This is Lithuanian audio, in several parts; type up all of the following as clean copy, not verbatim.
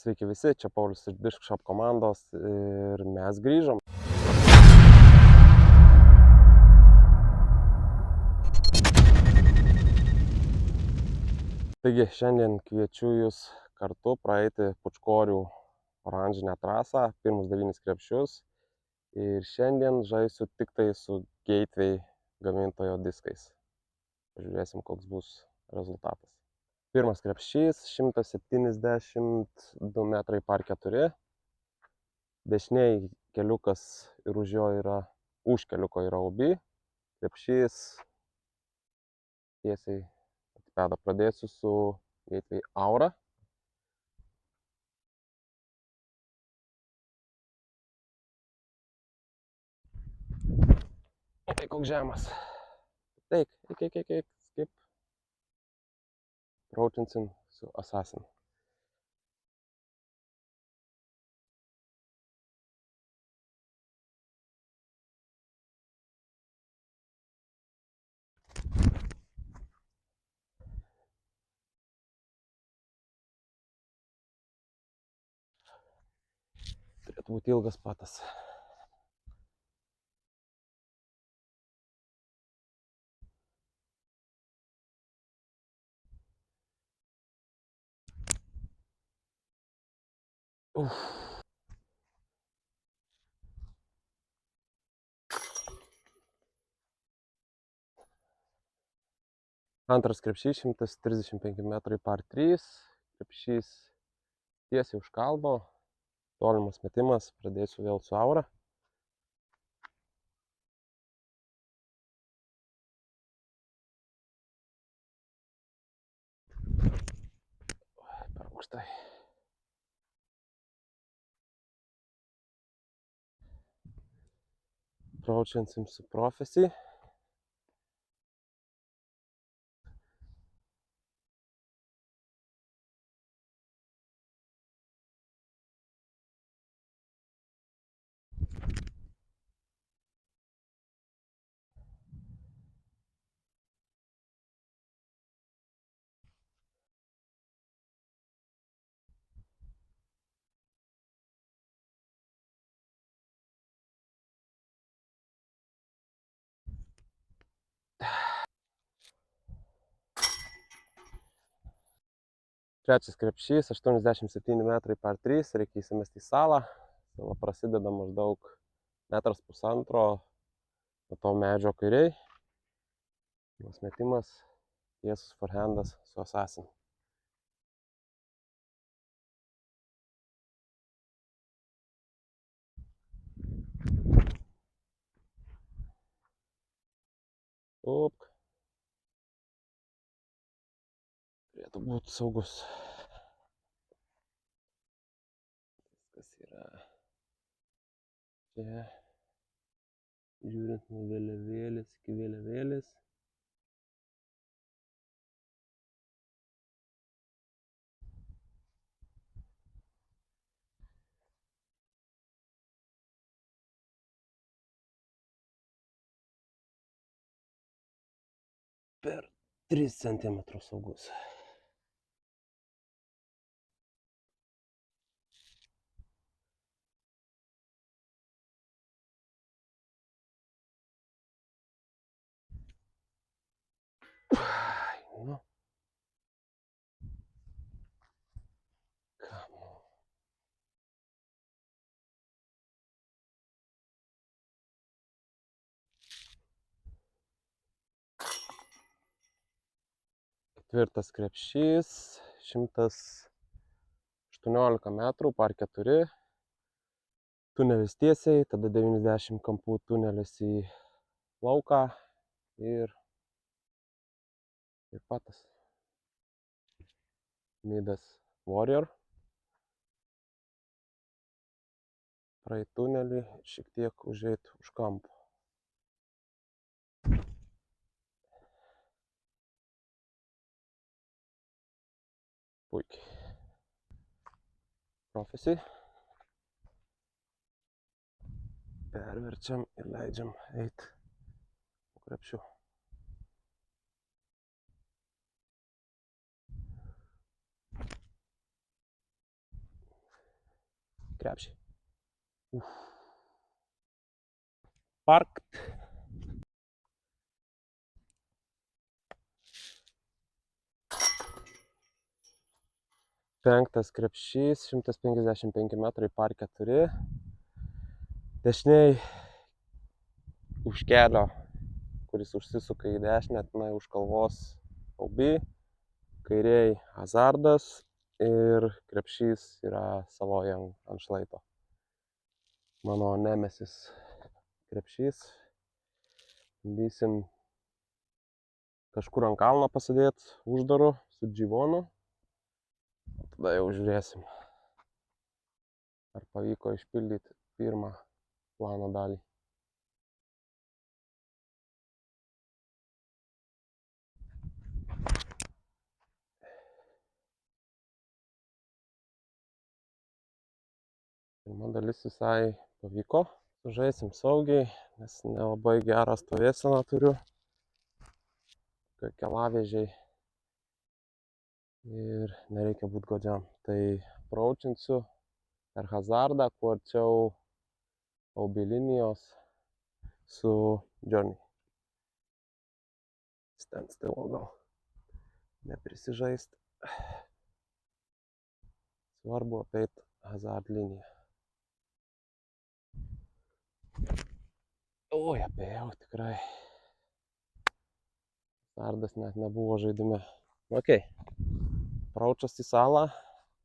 Sveiki visi, čia Paulius iš Disc Shop komandos ir mes grįžom. Taigi, šiandien kviečiu jūs kartu praeiti Pučkorių oranžinę trasą, pirmus 9 krepšius. Ir šiandien žaisiu tik tai su Gateway gamintojo diskais. Pažiūrėsim, koks bus rezultatas. Pirmas krepšys, 172 metrai par 4. Dešiniai keliukas ir už jo yra, už keliuko yra OB. Krepšys tiesiai atpėda. Pradėsiu su Gateway Aura. Tai koks žemas. Taip, eik, skip. Approachinsim su Assassin. Turėtų būti ilgas patas. Antras krepšys, 135 metrai par 3. Krepšys tiesiai už kalno. Tolimas metimas, pradėsiu vėl su Aura. Per aukštai. Approachinsim su Prophecy. Trečias krepšys, 87 metrai par 3, reikia įsimesti į salą. Sala prasideda maždaug 1,5 metro nuo to medžio kairiai. Jos metimas, tiesus forehandas su Assassin. Turėtų būti saugus. Viskas yra čia. Žiūrint nuo vėliavėlės iki vėliavėlės. Per 3 cm saugus. Nu. Ketvirtas krepšys, 118 metrų par 4. Tunelis tiesiai, tada 90 kampų tunelis į lauką ir patas. Midas Warrior. Praeit tunelį, šiek tiek užeit už kampų. Puikiai. Prophecy. Perverčiam ir leidžiam eit po krepšiu. krepšį. Parkt. Penktas krepšys, 155 metrai, par 4. Dešiniai už kelio, kuris užsisuka į dešinę, tenai už kalvos OB. Kairiai hazardas ir krepšys yra saloje ant šlaito. Mano nemesis krepšys. Bandysim kažkur ant kalno pasidėti uždaru su dživonu. Tada jau žiūrėsim, ar pavyko išpildyti pirmą plano dalį. Pirma dalis visai pavyko. Sužaisim saugiai, nes nelabai gerą stovėseną turiu. Kelavežiai. Ir nereikia būti godžiam. Tai approachinsiu per hazardą, kuo arčiau OB linijos su Johnny. Stand still gal. Neprisižaist. Svarbu apeit hazard liniją. Oi, apėjau tikrai. Hazardas net nebuvo žaidime. Okay. Approachas į salą.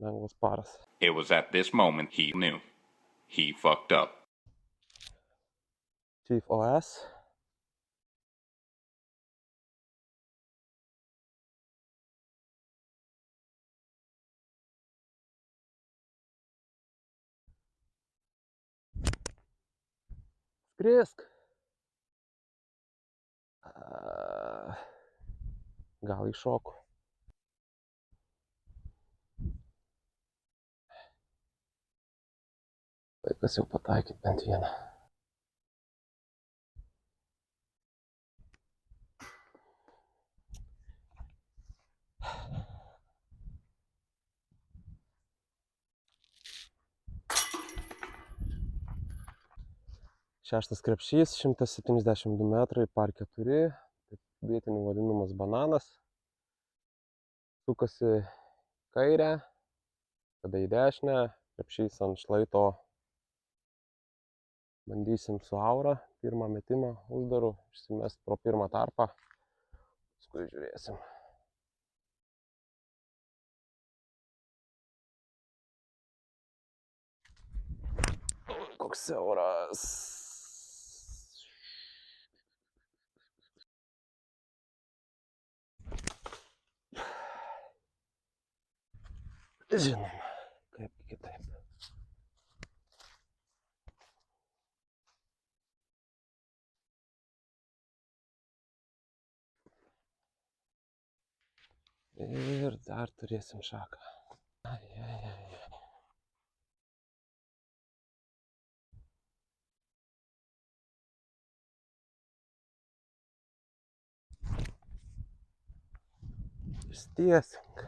Lengvas paras. It was at this moment he knew. He fucked up. Chief OS. Skrisk. Gal iššoku. Laikas jau pataikyti bent vieną. Šeštas krepšys, 172 metrai, par 4. Vietinių vadinamas bananas. Sukasi kairę, tada į dešinę, krepšys ant šlaito. Bandysim su aura, pirmą metimą uždaru, išsimest pro pirmą tarpą. Paskui žiūrėsim. Koks siauras. Žinoma, kaip kitaip. Ir dar turėsim šaką. Ištiesink.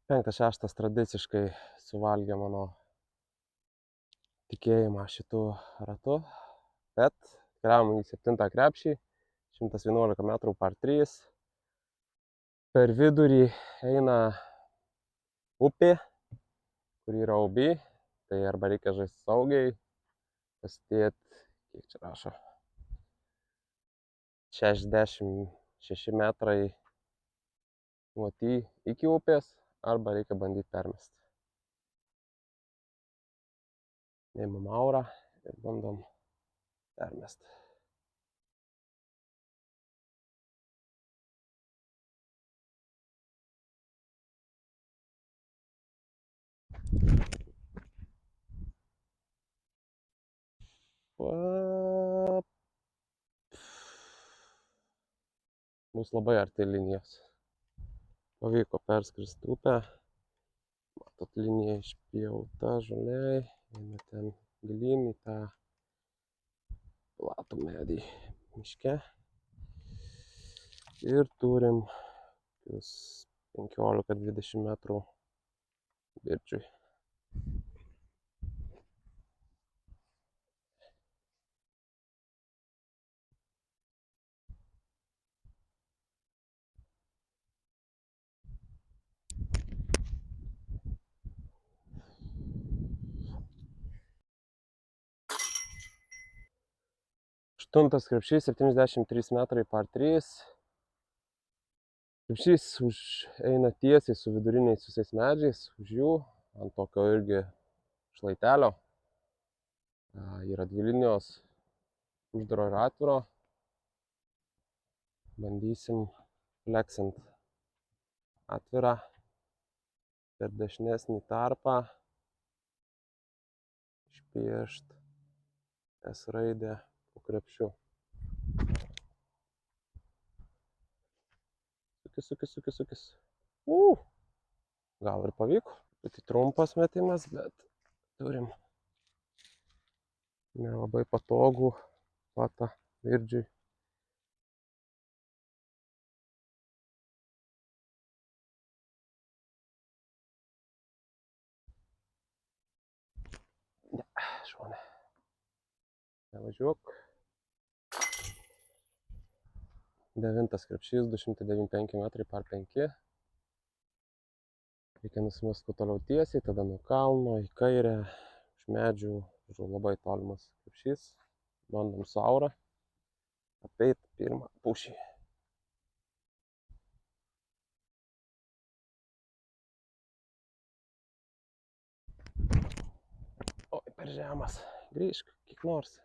Penktas, šeštas tradiciškai suvalgė mano tikėjimą šitų ratu, bet keliavom į 7 krepšį, 111 metrų par 3. Per vidurį eina upė, kur yra OB, tai arba reikia žaisti saugiai, pasidėti, kiek čia rašo, 60 6 metrai nuo T iki upės, arba reikia bandyti permesti. Neimam aurą ir bandom permesti. Bus labai arti linijos. Pavyko perskrist upę. Matot, linija išpjauta žaliai. Eina ten gilyn į tą platų medį miške. Ir turim 15-20 metrų birčiui. Aštuntas krepšys, 73 metrai par 3. Krepšys eina tiesiai su viduriniais visais medžiais, už jų, ant tokio irgi šlaitelio. Yra dvi linijos, uždaro ir atviro. Bandysim fleksint atvirą per dešinėsnį tarpą, išpiešt S raidę po krepšiu. Sukis. Gal ir pavyko. Tai trumpas metimas, bet turim nelabai patogų patą virdžiui. Ne, šonė. Nevažiuok. 9 krepšys, 295 metrai par 5. Reikia nusimest kuo toliau tiesiai, tada nuo kalno į kairę, už medžių, labai tolimas krepšys. Bandom su aura apeit pirmą pušį. Oi, per žemas. Grįžk, kiek nors.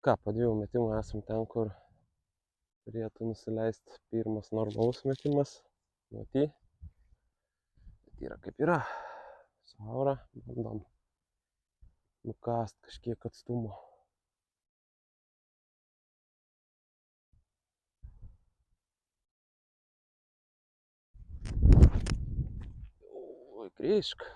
Ką, po 2 metimų esam ten, kur turėtų nusileisti pirmas normalus metimas nuo T. Bet yra kaip yra. Su aura bandom nukast kažkiek atstumo. Oi, grįžk.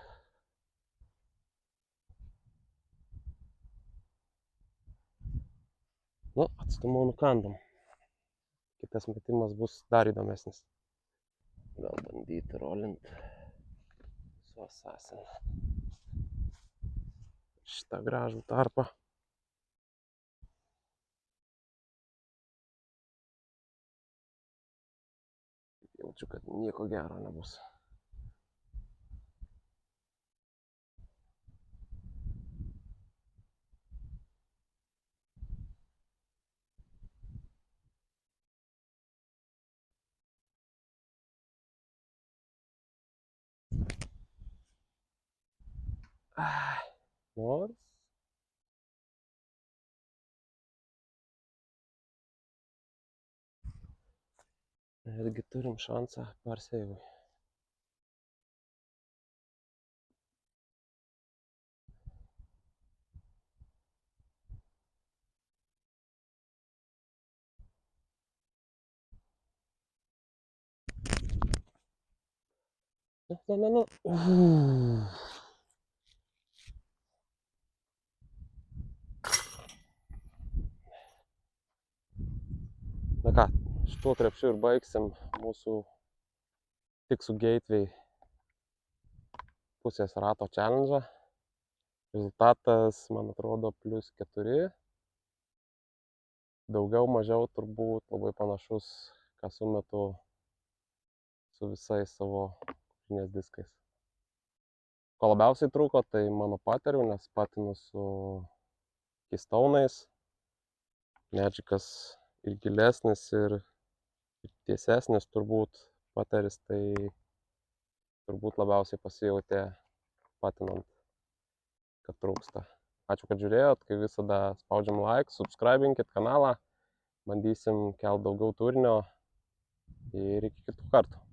Nu, atstumą nukandom. Kitas metimas bus dar įdomesnis. Gal bandyti rolint su Assassin. Šitą gražų tarpą. Jaučiu, kad nieko gero nebus. Nors. Irgi turim šansą par seivui. Nu. Na ką, šituo krepšiu ir baigsim mūsų tik su Gateway pusės rato challenge. Rezultatas, man atrodo, +4. Daugiau, mažiau turbūt labai panašus, ką sumetu su visais savo kuprinės diskais. Ko labiausiai trūko, tai mano paterių, nes patinu su keistaunais. Medžikas ir gilesnis, ir tiesesnis turbūt pateris, tai turbūt labiausiai pasijautė patinant, kad trūksta. Ačiū, kad žiūrėjot, kaip visada spaudžiam like, subscribinkit kanalą, bandysim kelt daugiau turinio ir iki kitų kartų.